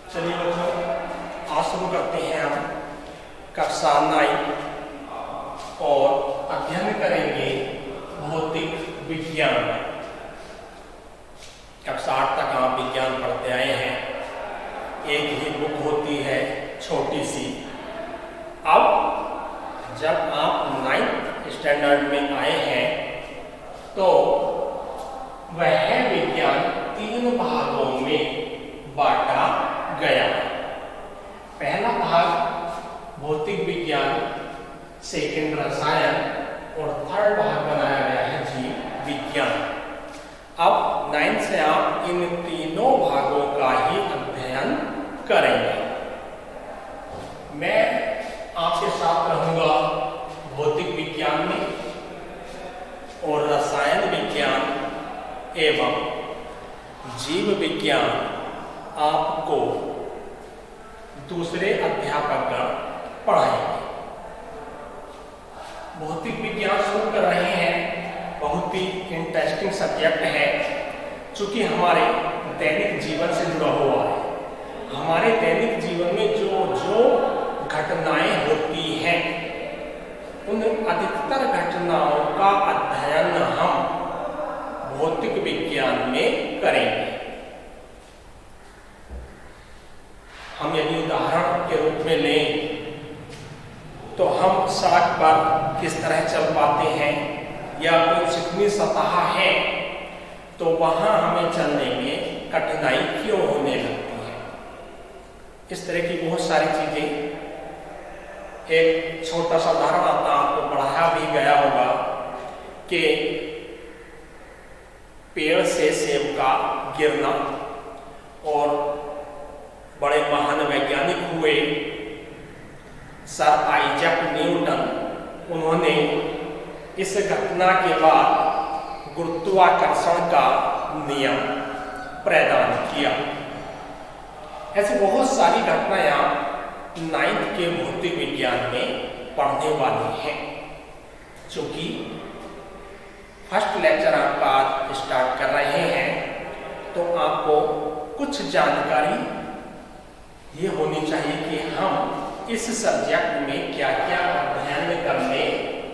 चलिए बच्चों, आज शुरू करते हैं हम कक्षा 9 और अध्ययन करेंगे भौतिक विज्ञान। कक्षा 8 तक आप विज्ञान पढ़ते आए हैं। एक ही बुक होती है छोटी सी। अब जब आप 9th स्टैंडर्ड में आए हैं तो वह विज्ञान 3 भागों में बांटा गया। पहला भाग भौतिक विज्ञान, सेकंड रसायन और थर्ड भाग बनाया गया है जीव विज्ञान। अब 9 से आप इन तीनों भागों का ही अध्ययन करेंगे। मैं आपके साथ रहूंगा भौतिक विज्ञान में और रसायन विज्ञान एवं जीव विज्ञान आपको दूसरे अध्यापक पढ़ाएंगे। भौतिक विज्ञान शुरू कर रहे हैं। बहुत ही इंटरेस्टिंग सब्जेक्ट है, चूंकि हमारे दैनिक जीवन से जुड़ा हुआ है। हमारे दैनिक जीवन में जो घटनाएं होती हैं, उन अधिकतर घटनाओं का अध्ययन हम भौतिक विज्ञान में करेंगे। हम यदि उदाहरण के रूप में लें तो हम सड़क पर किस तरह चल पाते हैं, या कोई चिकनी सतह है तो वहां हमें चलने में कठिनाई क्यों होने लगती है। इस तरह की बहुत सारी चीजें। एक छोटा सा उदाहरण आपको पढ़ाया भी गया होगा कि पेड़ से सेब का गिरना, और बड़े महान वैज्ञानिक हुए सर आइजैक न्यूटन। उन्होंने इस घटना के बाद गुरुत्वाकर्षण का नियम प्रदान किया। ऐसी बहुत सारी घटनाएं 9th के भौतिक विज्ञान में पढ़ने वाली हैं। चूंकि फर्स्ट लेक्चर आप आज स्टार्ट कर रहे हैं तो आपको कुछ जानकारी ये होनी चाहिए कि हम इस सब्जेक्ट में क्या क्या अध्ययन करने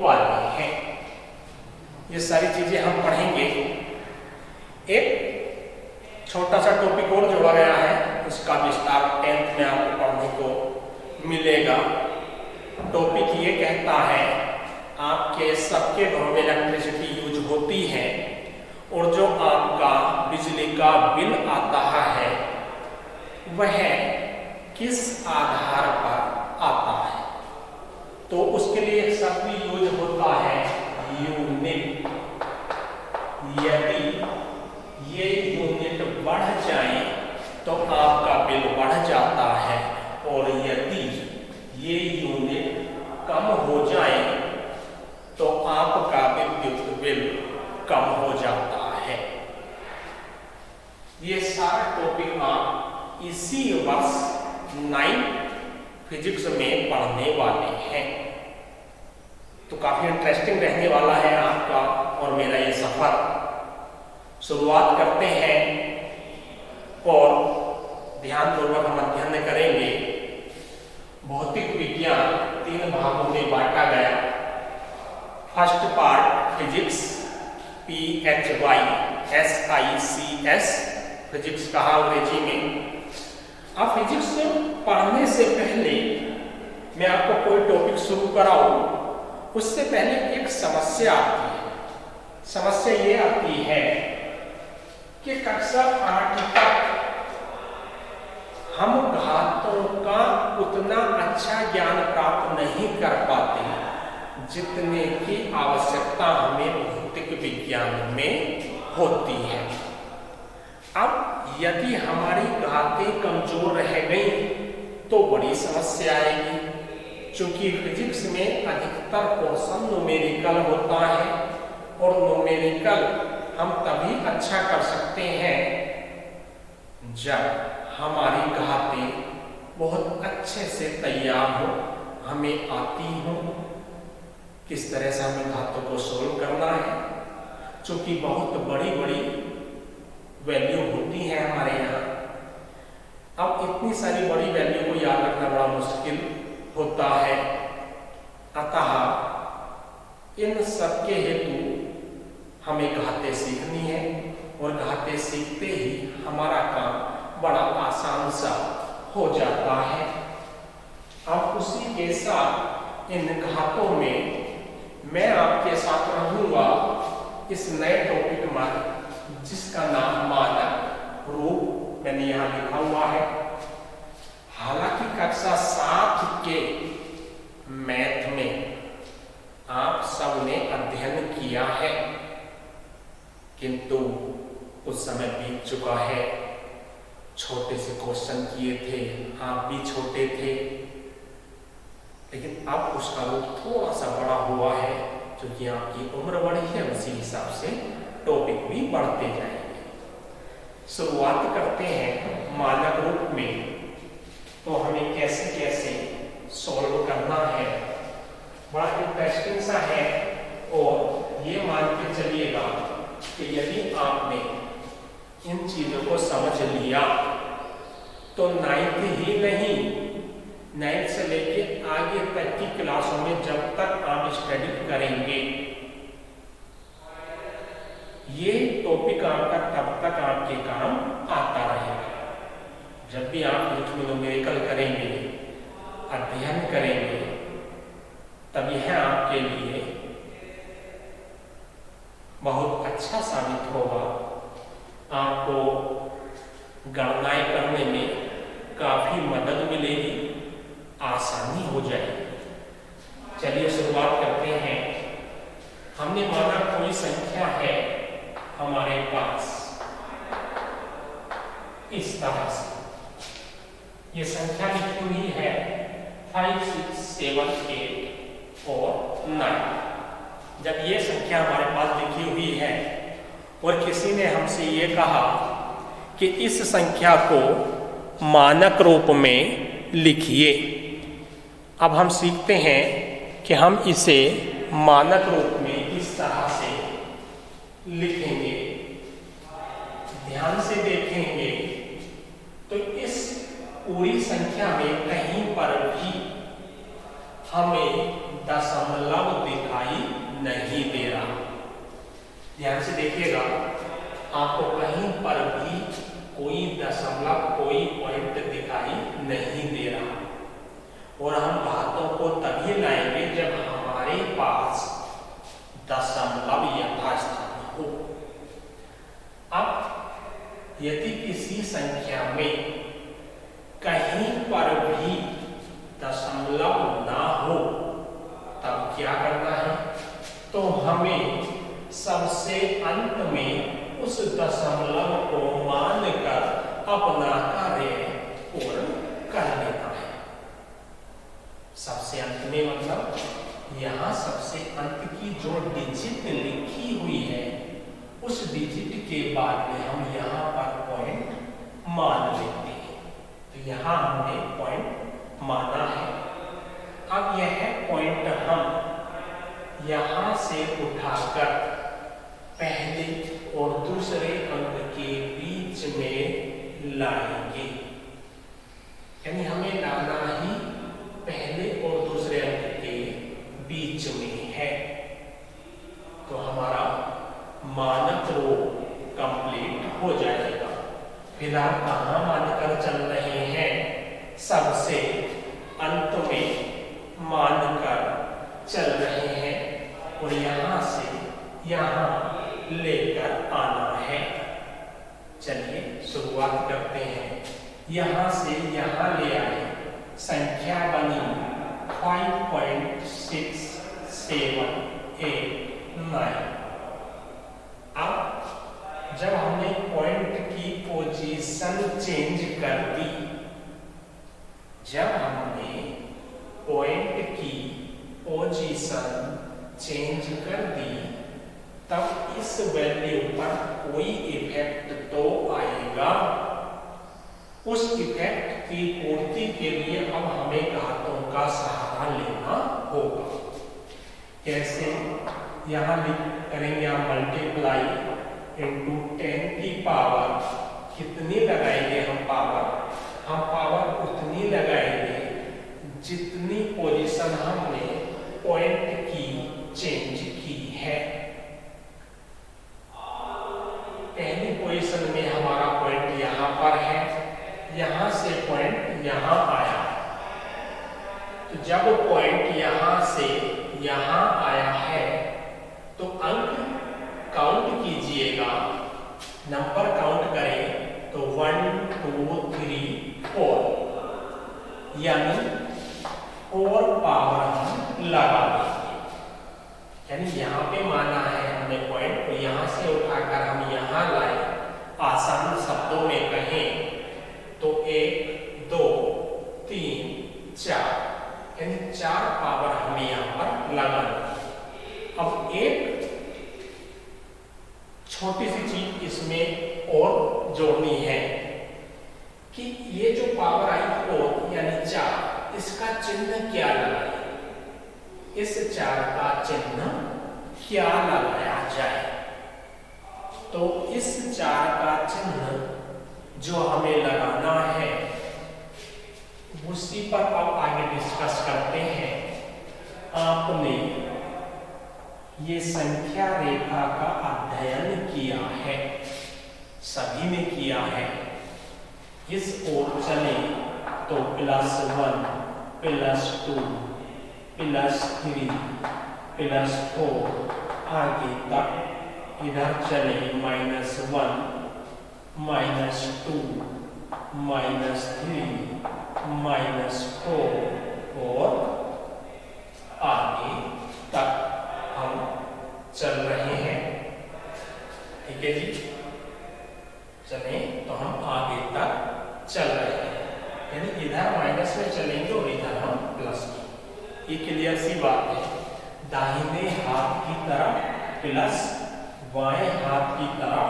वाले हैं। ये सारी चीजें हम पढ़ेंगे। एक छोटा सा टॉपिक और जोड़ा गया है, उसका विस्तार 10th में आपको पढ़ने को मिलेगा। टॉपिक ये कहता है आपके सबके घरों में इलेक्ट्रिसिटी यूज होती है, और जो आपका बिजली का बिल आता है वह किस आधार पर आता है। तो उसके लिए एक शब्द यूज होता है यूनिट। यदि ये यूनिट बढ़ जाए तो आपका बिल बढ़ जाता है, और यदि ये यूनिट कम हो जाए तो आपका विद्युत बिल कम हो जाता है। ये सारा टॉपिक आप इसी वर्ष 9th फिजिक्स में पढ़ने वाले हैं। तो काफी इंटरेस्टिंग रहने वाला है आपका और मेरा ये सफर। शुरुआत करते हैं और ध्यानपूर्वक हम अध्ययन करेंगे। भौतिक विज्ञान 3 भागों में बांटा गया। First part physics, PHYSICS physics कहा अंग्रेजी में। अब फिजिक्स पढ़ने से पहले मैं आपको कोई टॉपिक शुरू कराऊं, उससे पहले एक समस्या आती है। समस्या ये आती है कि कक्षा 8 तक हम घातों का उतना अच्छा ज्ञान प्राप्त नहीं कर पाते जितने की आवश्यकता हमें भौतिक विज्ञान में होती है। अब यदि हमारी घातें कमजोर रह गई तो बड़ी समस्या आएगी, क्योंकि फिजिक्स में अधिकतर पोर्शन न्यूमेरिकल होता है, और न्यूमेरिकल हम तभी अच्छा कर सकते हैं जब हमारी घातें बहुत अच्छे से तैयार हो, हमें आती हो किस तरह से हमें घातों को सोल्व करना है। चूंकि बहुत बड़ी बड़ी वैल्यू होती है हमारे यहाँ। अब इतनी इतनी सारी बड़ी वैल्यू को याद रखना बड़ा मुश्किल होता है। अतः इन सबके हेतु हमें घाते सीखनी है और घाते सीखते ही हमारा काम बड़ा आसान सा हो जाता है। अब उसी के साथ इन घातों में मैं आपके साथ रहूंगा इस नए टॉपिक में, जिसका नाम मानक रूप मैंने यहाँ लिखा हुआ है। हालांकि कक्षा 7 के मैथ में आप सबने अध्ययन किया है, किंतु उस समय बीत चुका है। छोटे से क्वेश्चन किए थे, आप भी छोटे थे, लेकिन अब उसका रूप थोड़ा सा बड़ा हुआ है, क्योंकि आपकी उम्र बढ़ी है, उसी हिसाब से टॉपिक भी बढ़ते जाएंगे। शुरुआत करते हैं मानक रूप में। तो हमें कैसे कैसे सॉल्व करना है, बड़ा इंटरेस्टिंग सा है। और ये मान के चलिएगा कि यदि आपने इन चीजों को समझ लिया तो 9th ही नहीं, 9th से लेके आगे तक की क्लासों में जब तक आप स्टडी करेंगे, ये टॉपिक आपका तब तक आपके काम आता रहेगा। जब भी आप न्यूमेरिकल करेंगे, अध्ययन करेंगे, तब यह आपके लिए बहुत अच्छा साबित होगा। आपको गणनाएं करने में काफी मदद मिलेगी, आसानी हो जाएगी। चलिए शुरुआत करते हैं। हमने माना कोई संख्या है हमारे पास इस तरह से, ये संख्या लिखी हुई है 5, 6, 7, 8 और 9। जब ये संख्या हमारे पास लिखी हुई है और किसी ने हमसे ये कहा कि इस संख्या को मानक रूप में लिखिए, अब हम सीखते हैं कि हम इसे मानक रूप में किस तरह से लिखेंगे। ध्यान से देखेंगे तो इस पूरी संख्या में कहीं पर भी हमें दशमलव दिखाई नहीं दे रहा। ध्यान से देखिएगा, आपको कहीं पर भी कोई दशमलव, कोई पॉइंट दिखाई नहीं दे रहा। और हम बातों को तभी लाएंगे जब हमारे पास दशमलव यथास्थान हो। अब यदि किसी संख्या में कहीं पर भी दशमलव ना हो, तब क्या करना है? तो हमें सबसे अंत में उस दशमलव को मानकर अपना कार्य पूर्ण कर लेना है। सबसे अंत में मतलब यहाँ सबसे अंत की जो डिजिट लिखी हुई है, उस डिजिट के बाद में हम यहाँ पर पॉइंट मान लेते हैं। तो यहाँ हमने पॉइंट माना है। अब यह पॉइंट हम यहाँ से उठाकर पहले और दूसरे अंक के बीच में लाएंगे। यानी हमें लाना ही पहले और दूसरे अंक के बीच में है। तो हमारा मानक रूप कंप्लीट हो जाएगा। फिलहाल कहाँ मानकर चल रहे हैं? सबसे अंत में मानकर चल रहे हैं और यहाँ से यहाँ लेकर आना है। चलिए शुरुआत करते हैं। यहाँ से यहाँ ले आए, संख्या बनी 5.678 अब जब हमने पॉइंट की पोजीशन चेंज कर दी, जब हमने पॉइंट की पोजीशन चेंज कर दी, तब इस वैल्यू पर कोई इफेक्ट तो आएगा। उस इफेक्ट की पूर्ति के लिए अब हमें घातों का सहारा लेना होगा। कैसे? यहाँ करेंगे हम मल्टीप्लाई इंटू 10 की पावर, कितनी लगाएंगे हम पावर? हम पावर यहां से पॉइंट यहां आया, तो जब पॉइंट यहां से यहां आया है तो अंक काउंट कीजिएगा, नंबर काउंट करें तो 1 2 3 4, यानी 4 पावर हम लगा देंगे। यानी यहाँ पे माना है हमने पॉइंट को यहां से उठाकर हम यहां लाए। आसान शब्दों में कहें तो 1 2 3 4, यानी 4 पावर हमें यहाँ पर लगानी। अब एक छोटी सी चीज इसमें और जोड़नी है कि ये जो पावर आई 4 यानी 4, इसका चिन्ह क्या लगाए, इस 4 का चिन्ह क्या लगाया जाए। तो इस 4 का चिन्ह जो हमें लगाना है उसी पर अब आगे डिस्कस करते हैं। आपने ये संख्या रेखा का अध्ययन किया है, सभी ने किया है। इस ओर चले तो +1 +2 +3 +4 आगे तक, इधर चले -1 -2 -3 -4 और आगे तक हम चल रहे हैं। ठीक है जी, चलें तो हम आगे तक चल रहे हैं, यानी इधर माइनस में चलेंगे और इधर हम प्लस में। ये क्लियर सी बात है। दाहिने हाथ की तरफ प्लस, बाएं हाथ की तरफ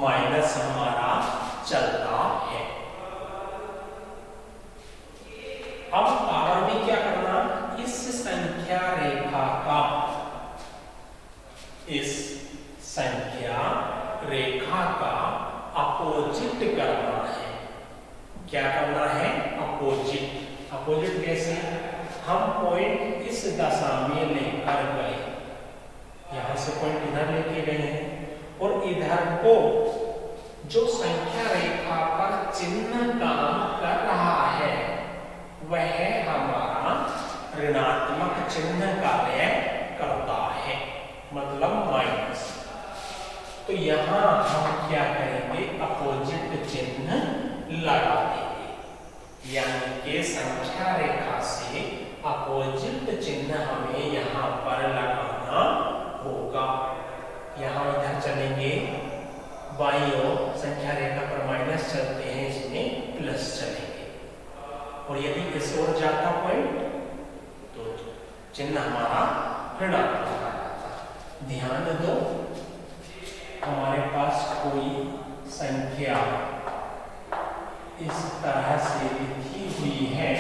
माइनस हमारा चलता है। अब पावर में क्या करना, इस संख्या रेखा का, इस संख्या रेखा का अपोजिट करना है। क्या करना है, अपोजिट। अपोजिट कैसे, हम पॉइंट इस दशा में लेकर गए, यहां से पॉइंट इधर लेके गए हैं और इधर को जो संख्या रेखा पर चिन्ह काम कर रहा है वह हमारा ऋणात्मक चिन्ह कार्य करता है, मतलब माइनस। तो यहां हम क्या करेंगे, अपोजिट चिन्ह लगा देंगे, यानी कि संख्या रेखा से अपोजिट चिन्ह हमें यहाँ पर लगाना होगा। यहाँ इधर चलेंगे, बाईं ओर संख्या रेखा पर माइनस चलते हैं, इसमें प्लस चलेंगे, और यदि इस ओर जाता पॉइंट तो चिन्ह हमारा ऋणात्मक आ जाता। ध्यान दो, हमारे पास कोई संख्या इस तरह से लिखी हुई है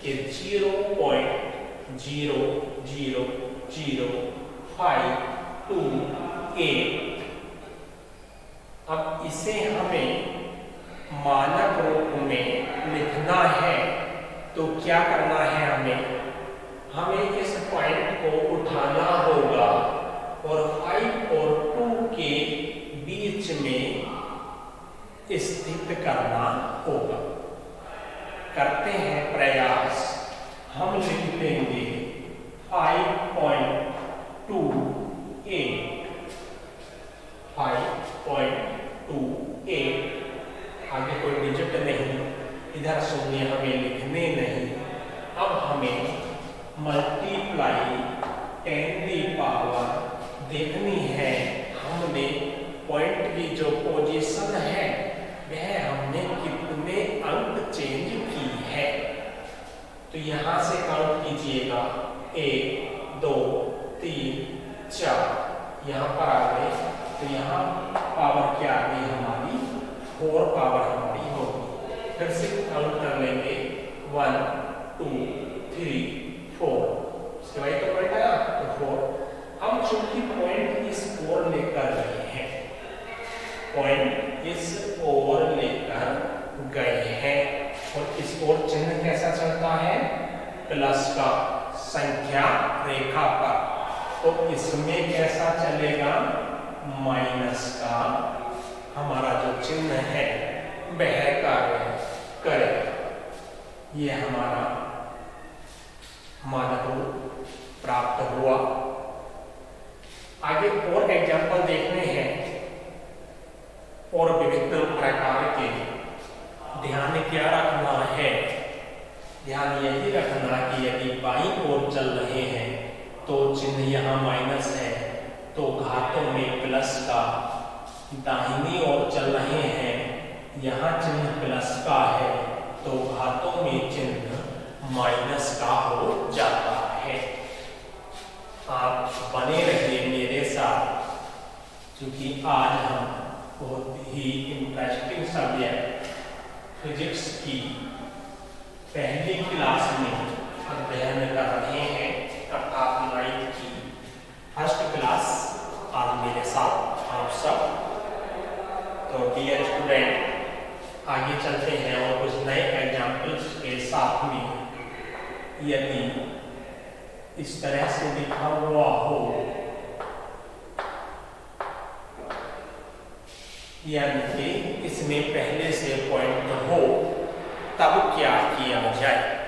कि 0.0005228। अब इसे हमें मानक रूप में लिखना है तो क्या करना है, हमें इस पॉइंट को उठाना होगा और 5 और 2 के बीच में स्थित करना होगा। करते हैं प्रयास, हम लिख देंगे 5.28 5.28, आगे कोई डिजिट नहीं, इधर शून्य हमें लिखने नहीं। अब हमें मल्टीप्लाई 10 की पावर देखनी है। हमने पॉइंट की जो पोजीशन है वह हमने कितने अंक चेंज की है, तो यहां से काउंट कीजिएगा, 1 2 3 4, यहाँ पर आ गए, तो यहाँ पावर क्या आ गई हमारी, 4 पावर हमारी होगी। फिर से काउंट कर लेंगे, 1 2 3 4, सिवाय तो पॉइंट आया तो 4। हम चूंकि पॉइंट इस ओर लेकर गए हैं, पॉइंट इस ओर लेकर गए हैं, और इस ओर चिन्ह कैसा चलता है, प्लस का, संख्या रेखा पर, तो इसमें कैसा चलेगा, माइनस का हमारा जो चिन्ह है वह कार्य ये हमारा मानक प्राप्त हुआ। आगे और एग्जाम्पल देखने हैं और विभिन्न प्रकार के। ध्यान क्या रखना है? ध्यान यही रखना कि यदि बाईं ओर चल रहे हैं तो चिन्ह यहाँ माइनस है, तो घातों में प्लस का। दाहिनी ओर चल रहे हैं, यहाँ चिन्ह प्लस का है, तो घातों में चिन्ह माइनस का हो जाता है। आप बने रहिए मेरे साथ, क्योंकि आज हम बहुत ही इंटरेस्टिंग सब्जेक्ट फिजिक्स की पहली क्लास में अध्ययन कर रहे हैं, अर्थात 9th की फर्स्ट क्लास आज मेरे साथ आप सब। तो डियर स्टूडेंट, आगे चलते हैं और कुछ नए एग्जाम्पल्स के साथ में। यदि इस तरह से लिखा हुआ हो, यानी कि इसमें पहले से पॉइंट हो, तब क्या किया जाए?